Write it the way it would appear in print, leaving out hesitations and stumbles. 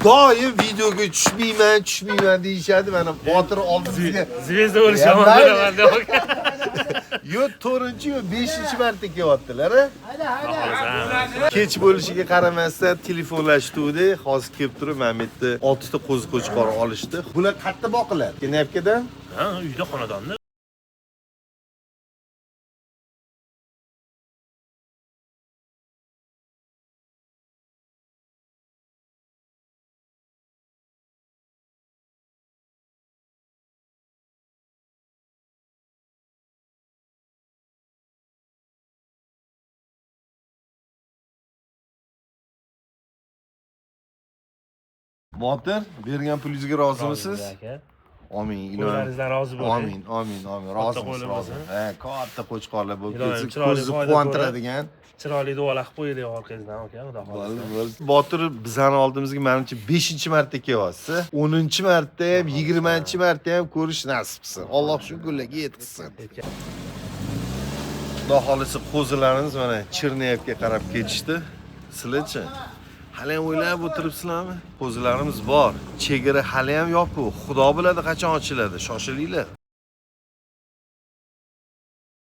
doim videoga tushmayman deyishadi. Mana Botir oldimizga. Zvezda bo'lish yomon bo'laman aka. Yo 4-chi yo 5-chi marta kelyaptilar, a? Kech bo'lishiga qaramasdan telefonlashdi. Hozir kelib turib, mana bu yerda 6 ta qo'zi qo'chqor olishdi. Bular qayerda boqiladi? Kenayapkadan? Ha, uyda xonadonda. Botir, bergan pulingizga rozimisiz? Amin, ilohim. Qo'llaringizdan rozi bo'ling. Amin. Rozimiz, rozi. Ha, katta qo'chqorlar bo'lib Ilohim, ketsa, chiroyli ko'zni foyda quvontiradigan. Chiroyli duolar qilib qo'yaylik orqangizdan aka, xudo xohlasa. Botir bizani oldimizga menimcha 5-marta kelyapsiz. 10-marta ham, 20-marta ham ko'rish nasib qilsin. Alloh shu kunlarga yetkazsin. Xudo xohlasa qo'zilarimiz mana Cherneyevga qarab ketishdi. Sizlarchi? Hali ham o'ylab o'tiribsizlarmi? Qo'zilarimiz bor. Chegara hali ham yopiq. Xudo biladi qachon ochiladi. Shoshilinglar.